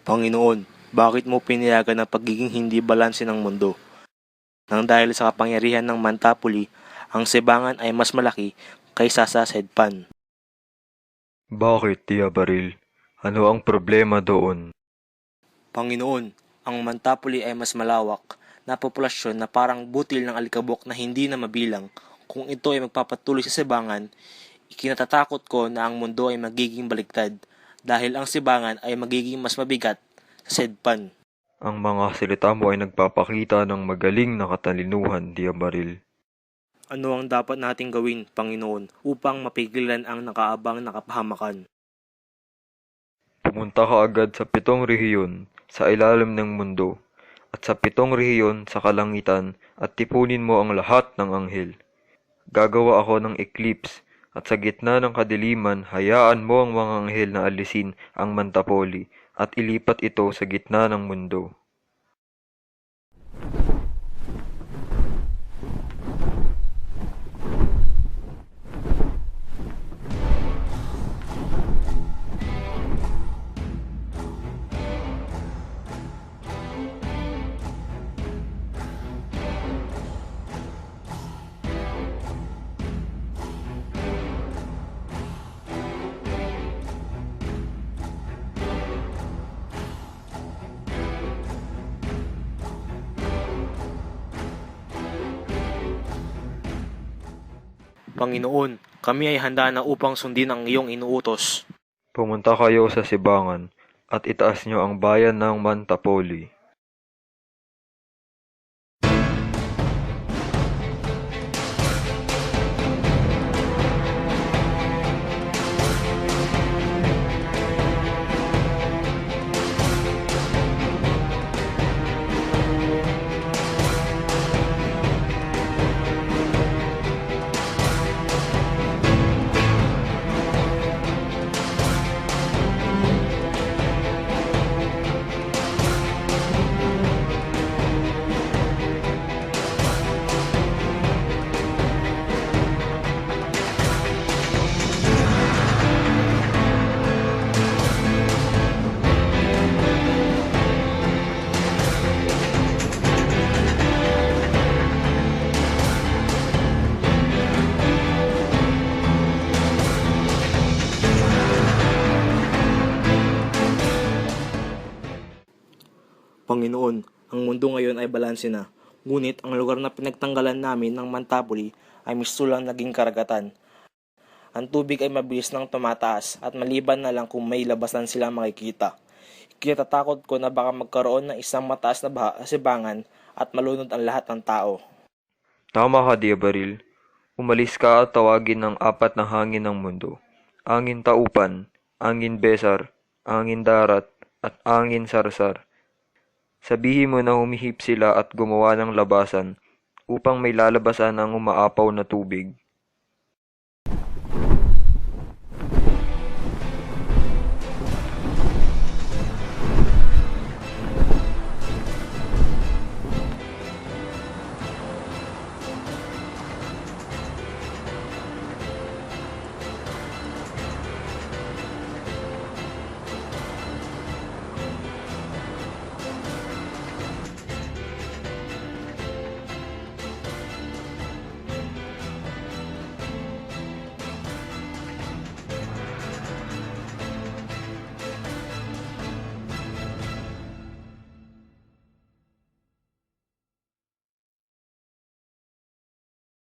Panginoon, bakit mo pinayagan ang pagiging hindi balanse ng mundo? Nang dahil sa kapangyarihan ng Mantapuli, ang sibangan ay mas malaki kaysa sa Sedpan. Bakit, Tia Baril? Ano ang problema doon? Panginoon, ang Mantapuli ay mas malawak na populasyon na parang butil ng alikabok na hindi na mabilang. Kung ito ay magpapatuloy sa sibangan, ikinatatakot ko na ang mundo ay magiging baligtad dahil ang sibangan ay magiging mas mabigat sa Sedpan. Ang mga salita mo ay nagpapakita ng magaling na katalinuhan, Tia Baril. Ano ang dapat nating gawin, Panginoon, upang mapigilan ang nakaabang na kapahamakan? Pumunta ka agad sa 7 rehiyon sa ilalim ng mundo at sa 7 rehiyon sa kalangitan at tipunin mo ang lahat ng anghel. Gagawa ako ng eclipse at sa gitna ng kadiliman hayaan mo ang mga anghel na alisin ang Mantapoli at ilipat ito sa gitna ng mundo. Panginoon, kami ay handa na upang sundin ang iyong inuutos. Pumunta kayo sa sibangan at itaas nyo ang bayan ng Mantapoli. Panginoon, ang mundo ngayon ay balanse na. Ngunit ang lugar na pinagtanggalan namin ng Mantapoli ay mistulang naging karagatan. Ang tubig ay mabilis nang tumataas at maliban na lang kung may labasan silang makikita. Kinatatakot ko na baka magkaroon ng isang mataas na baha sa sibangan at malunod ang lahat ng tao. Tama ka, Tia Baril. Umalis ka at tawagin ng 4 na hangin ng mundo. Angin taupan, angin besar, angin darat, at angin sarsar. Sabihin mo na humihip sila at gumawa ng labasan upang may lalabasan ang umaapaw na tubig.